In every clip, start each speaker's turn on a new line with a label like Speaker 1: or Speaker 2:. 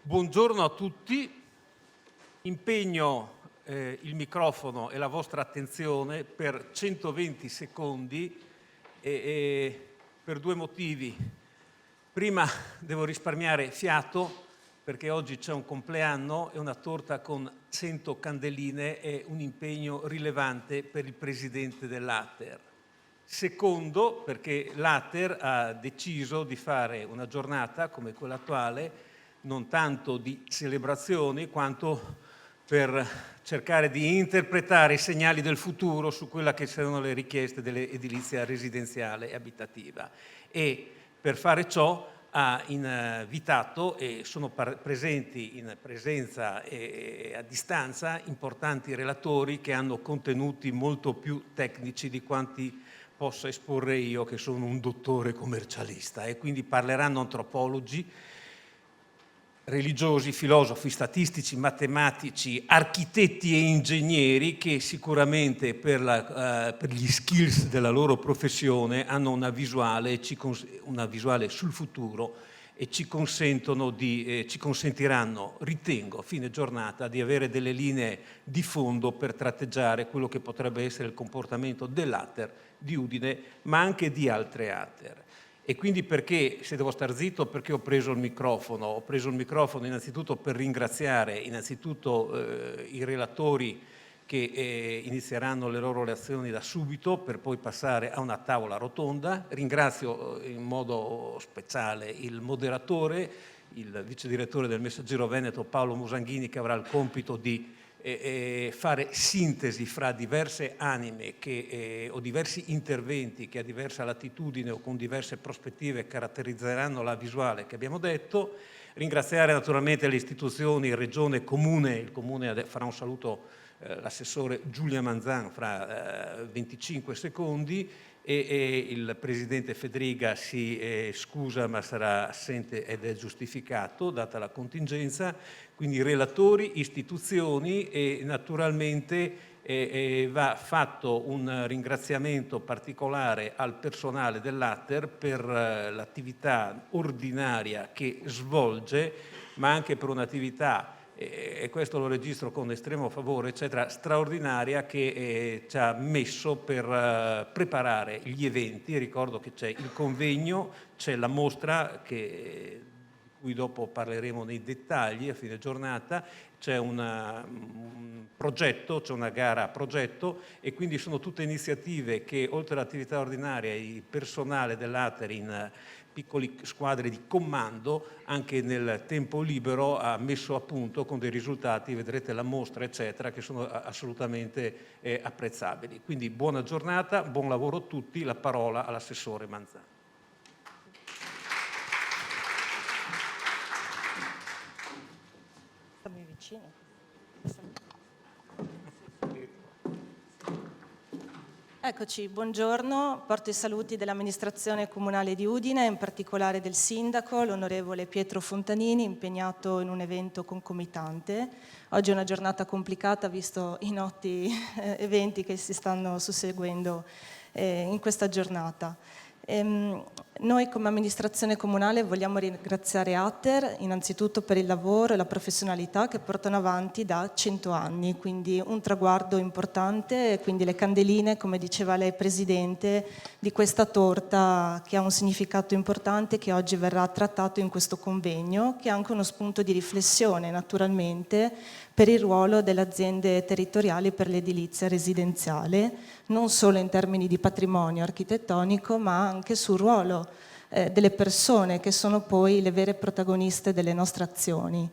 Speaker 1: Buongiorno a tutti. Impegno il microfono e la vostra attenzione per 120 secondi per due motivi. Prima devo risparmiare fiato perché oggi c'è un compleanno e una torta con 100 candeline è un impegno rilevante per il presidente dell'Ater. Secondo, perché l'Ater ha deciso di fare una giornata come quella attuale non tanto di celebrazioni quanto per cercare di interpretare i segnali del futuro su quella che saranno le richieste dell'edilizia residenziale e abitativa. E per fare ciò ha invitato, e sono presenti in presenza e a distanza, importanti relatori che hanno contenuti molto più tecnici di quanti possa esporre io, che sono un dottore commercialista, e quindi parleranno antropologi, religiosi, filosofi, statistici, matematici, architetti e ingegneri che sicuramente per gli skills della loro professione hanno una visuale sul futuro e ci consentiranno, ritengo, a fine giornata, di avere delle linee di fondo per tratteggiare quello che potrebbe essere il comportamento dell'Ater di Udine, ma anche di altre Ater. E quindi perché, se devo star zitto, perché ho preso il microfono? Ho preso il microfono innanzitutto per ringraziare i relatori che inizieranno le loro relazioni da subito per poi passare a una tavola rotonda. Ringrazio in modo speciale il moderatore, il vice direttore del Messaggero Veneto Paolo Musanghini, che avrà il compito di fare sintesi fra diverse anime o diversi interventi che a diversa latitudine o con diverse prospettive caratterizzeranno la visuale che abbiamo detto. Ringraziare naturalmente le istituzioni, Regione, Comune. Il Comune farà un saluto l'assessore Giulia Manzan fra 25 secondi e il presidente Federiga si scusa ma sarà assente ed è giustificato data la contingenza. Quindi relatori, istituzioni e naturalmente va fatto un ringraziamento particolare al personale dell'Ater per l'attività ordinaria che svolge, ma anche per un'attività, e questo lo registro con estremo favore, eccetera, straordinaria che ci ha messo per preparare gli eventi. Ricordo che c'è il convegno, c'è la mostra di cui dopo parleremo nei dettagli a fine giornata, c'è un progetto, c'è una gara a progetto, e quindi sono tutte iniziative che oltre all'attività ordinaria il personale dell'Ater in piccole squadre di comando anche nel tempo libero ha messo a punto con dei risultati, vedrete la mostra eccetera, che sono assolutamente apprezzabili. Quindi buona giornata, buon lavoro a tutti, la parola all'assessore Manzan.
Speaker 2: Stammi vicino. Eccoci, buongiorno. Porto i saluti dell'amministrazione comunale di Udine, in particolare del sindaco, l'onorevole Pietro Fontanini, impegnato in un evento concomitante. Oggi è una giornata complicata, visto i noti eventi che si stanno susseguendo in questa giornata. Noi come amministrazione comunale vogliamo ringraziare Ater innanzitutto per il lavoro e la professionalità che portano avanti da 100 anni, quindi un traguardo importante, e quindi le candeline, come diceva lei Presidente, di questa torta che ha un significato importante che oggi verrà trattato in questo convegno, che è anche uno spunto di riflessione naturalmente per il ruolo delle aziende territoriali per l'edilizia residenziale, non solo in termini di patrimonio architettonico, ma anche sul ruolo delle persone che sono poi le vere protagoniste delle nostre azioni.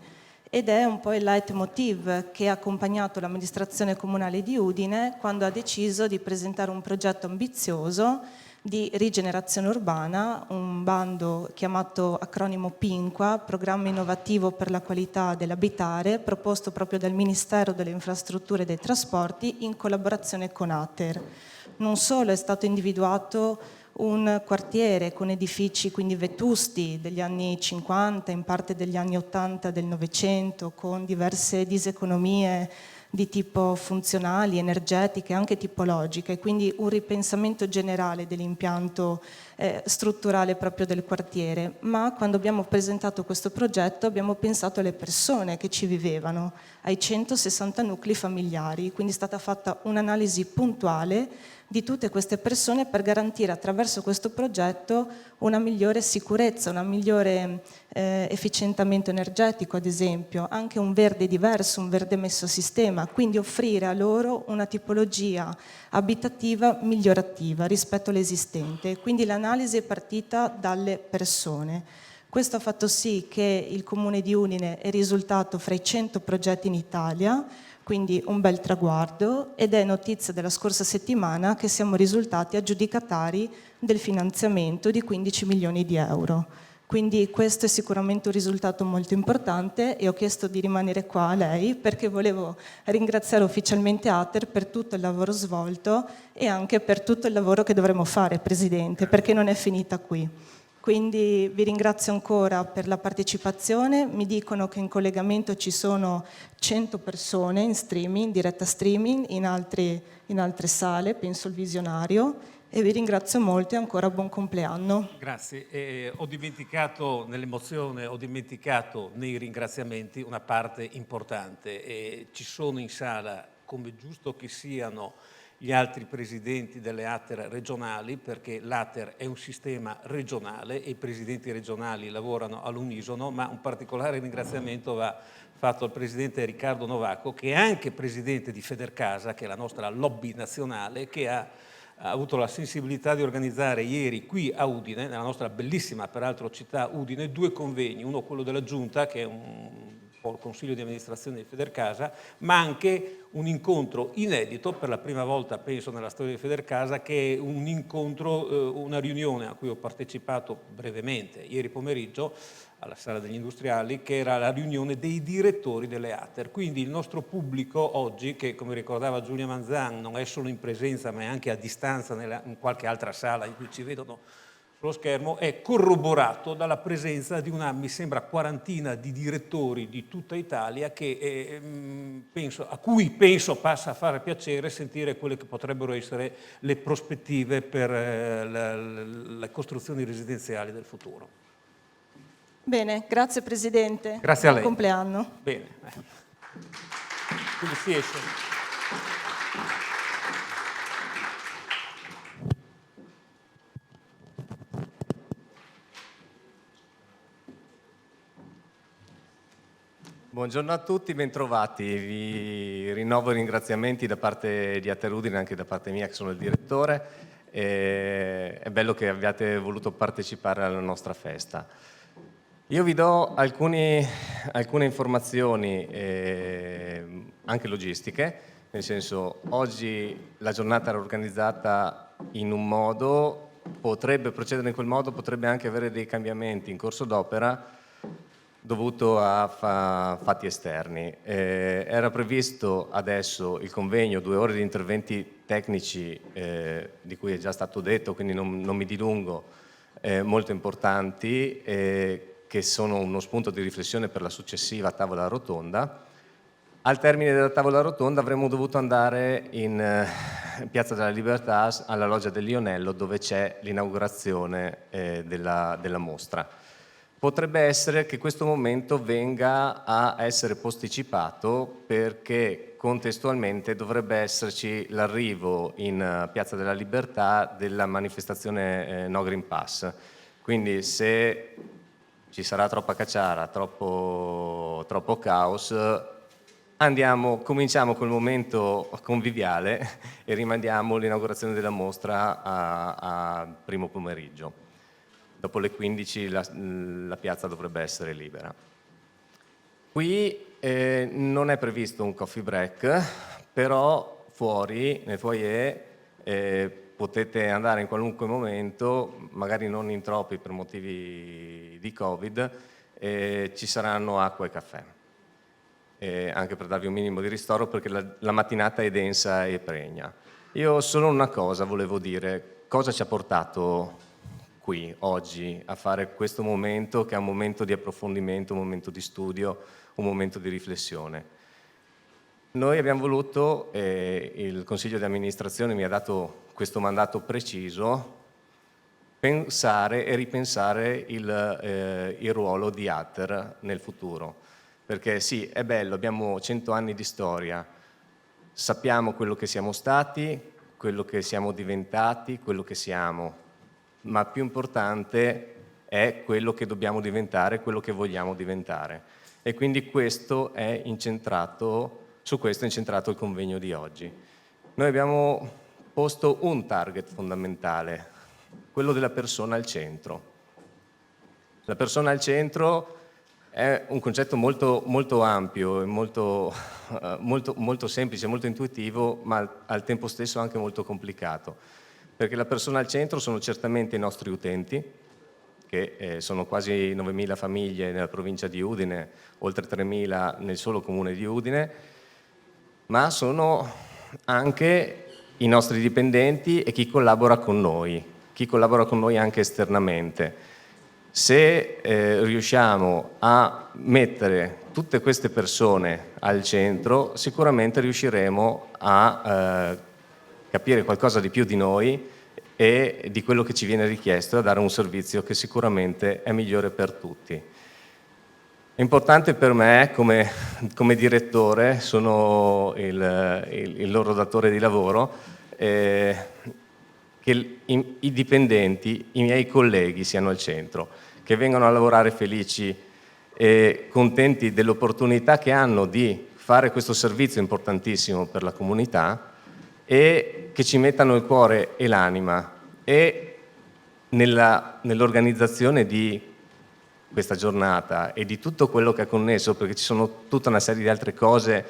Speaker 2: Ed è un po' il leitmotiv che ha accompagnato l'amministrazione comunale di Udine quando ha deciso di presentare un progetto ambizioso di rigenerazione urbana, un bando chiamato acronimo PINQUA, Programma Innovativo per la Qualità dell'Abitare, proposto proprio dal Ministero delle Infrastrutture e dei Trasporti in collaborazione con Ater. Non solo è stato individuato un quartiere con edifici quindi vetusti degli anni 50, in parte degli anni 80 del Novecento, con diverse diseconomie di tipo funzionali, energetiche, anche tipologiche, quindi un ripensamento generale dell'impianto strutturale proprio del quartiere. Ma quando abbiamo presentato questo progetto abbiamo pensato alle persone che ci vivevano, ai 160 nuclei familiari, quindi è stata fatta un'analisi puntuale di tutte queste persone per garantire attraverso questo progetto una migliore sicurezza, un migliore efficientamento energetico, ad esempio, anche un verde diverso, un verde messo a sistema, quindi offrire a loro una tipologia abitativa migliorativa rispetto all'esistente. Quindi l'analisi è partita dalle persone. Questo ha fatto sì che il Comune di Udine è risultato fra i 100 progetti in Italia, quindi un bel traguardo, ed è notizia della scorsa settimana che siamo risultati aggiudicatari del finanziamento di 15 milioni di euro. Quindi questo è sicuramente un risultato molto importante e ho chiesto di rimanere qua a lei perché volevo ringraziare ufficialmente Ater per tutto il lavoro svolto e anche per tutto il lavoro che dovremo fare, Presidente, perché non è finita qui. Quindi vi ringrazio ancora per la partecipazione, mi dicono che in collegamento ci sono 100 persone in streaming, in diretta streaming, in altre sale, penso il visionario, e vi ringrazio molto e ancora buon compleanno.
Speaker 1: Grazie. Ho dimenticato nell'emozione, ho dimenticato nei ringraziamenti una parte importante. Ci sono in sala, come giusto che siano, gli altri presidenti delle ATER regionali, perché l'ATER è un sistema regionale e i presidenti regionali lavorano all'unisono, ma un particolare ringraziamento va fatto al presidente Riccardo Novacco, che è anche presidente di Federcasa, che è la nostra lobby nazionale, che ha avuto la sensibilità di organizzare ieri qui a Udine, nella nostra bellissima peraltro città Udine, 2 convegni, uno quello della Giunta, che è un po' il consiglio di amministrazione di Federcasa, ma anche un incontro inedito per la prima volta penso nella storia di Federcasa, che è un incontro, una riunione a cui ho partecipato brevemente ieri pomeriggio alla Sala degli Industriali, che era la riunione dei direttori delle ATER. Quindi il nostro pubblico oggi, che come ricordava Giulia Manzan, non è solo in presenza ma è anche a distanza in qualche altra sala in cui ci vedono sullo schermo, è corroborato dalla presenza di una, mi sembra, quarantina di direttori di tutta Italia che, a cui penso passa a fare piacere sentire quelle che potrebbero essere le prospettive per le costruzioni residenziali del futuro.
Speaker 2: Bene, grazie Presidente.
Speaker 1: Grazie a
Speaker 2: Buon
Speaker 1: lei.
Speaker 2: compleanno.
Speaker 1: Bene. Quindi si esce.
Speaker 3: Buongiorno a tutti, bentrovati. Vi rinnovo i ringraziamenti da parte di Ater Udine e anche da parte mia che sono il direttore. È bello che abbiate voluto partecipare alla nostra festa. Io vi do alcune informazioni anche logistiche, nel senso oggi la giornata era organizzata in un modo, potrebbe procedere in quel modo, potrebbe anche avere dei cambiamenti in corso d'opera dovuto a fatti esterni. Era previsto adesso il convegno, 2 ore di interventi tecnici di cui è già stato detto, quindi non mi dilungo, molto importanti, che sono uno spunto di riflessione per la successiva tavola rotonda. Al termine della tavola rotonda avremmo dovuto andare in Piazza della Libertà, alla Loggia del Lionello, dove c'è l'inaugurazione della mostra. Potrebbe essere che questo momento venga a essere posticipato perché contestualmente dovrebbe esserci l'arrivo in Piazza della Libertà della manifestazione No Green Pass. Quindi se ci sarà troppa cacciara, troppo caos, cominciamo col momento conviviale e rimandiamo l'inaugurazione della mostra a primo pomeriggio. Dopo le 15 la piazza dovrebbe essere libera. Qui non è previsto un coffee break, però fuori, nel foyer, potete andare in qualunque momento, magari non in troppi per motivi di Covid, ci saranno acqua e caffè, anche per darvi un minimo di ristoro perché la mattinata è densa e pregna. Io solo una cosa volevo dire, cosa ci ha portato qui oggi a fare questo momento che è un momento di approfondimento, un momento di studio, un momento di riflessione. Noi abbiamo voluto, il Consiglio di amministrazione mi ha dato questo mandato preciso, pensare e ripensare il ruolo di Atter nel futuro. Perché sì, è bello, abbiamo 100 anni di storia, sappiamo quello che siamo stati, quello che siamo diventati, quello che siamo, ma più importante è quello che dobbiamo diventare, quello che vogliamo diventare. E quindi questo è incentrato, su questo è incentrato il convegno di oggi. Noi abbiamo posto un target fondamentale, quello della persona al centro. La persona al centro è un concetto molto ampio e molto semplice, molto intuitivo, ma al tempo stesso anche molto complicato. Perché la persona al centro sono certamente i nostri utenti, che sono quasi 9.000 famiglie nella provincia di Udine, oltre 3.000 nel solo comune di Udine, ma sono anche i nostri dipendenti e chi collabora con noi anche esternamente. Se riusciamo a mettere tutte queste persone al centro, sicuramente riusciremo a capire qualcosa di più di noi e di quello che ci viene richiesto, e a dare un servizio che sicuramente è migliore per tutti. È importante per me, come direttore, sono il loro datore di lavoro, che i dipendenti, i miei colleghi siano al centro, che vengano a lavorare felici e contenti dell'opportunità che hanno di fare questo servizio importantissimo per la comunità e che ci mettano il cuore e l'anima e nell'organizzazione di questa giornata e di tutto quello che è connesso, perché ci sono tutta una serie di altre cose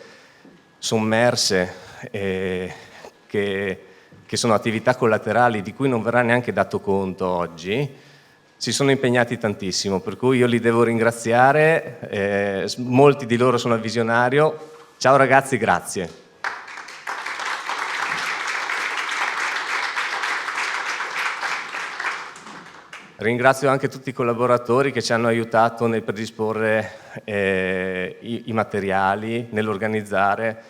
Speaker 3: sommerse che sono attività collaterali di cui non verrà neanche dato conto oggi. Si sono impegnati tantissimo, per cui io li devo ringraziare, molti di loro sono al visionario. Ciao ragazzi, grazie. Ringrazio anche tutti i collaboratori che ci hanno aiutato nel predisporre i materiali, nell'organizzare,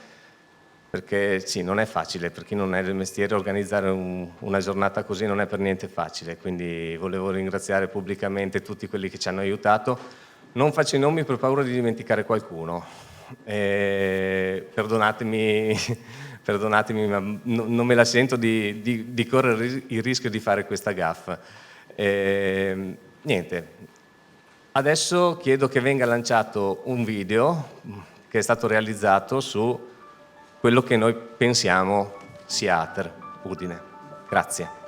Speaker 3: perché sì, non è facile, per chi non è del mestiere organizzare una giornata così non è per niente facile, quindi volevo ringraziare pubblicamente tutti quelli che ci hanno aiutato. Non faccio i nomi per paura di dimenticare qualcuno, perdonatemi, ma non me la sento di correre il rischio di fare questa gaffa. Niente, adesso chiedo che venga lanciato un video che è stato realizzato su quello che noi pensiamo sia Atter Udine. Grazie.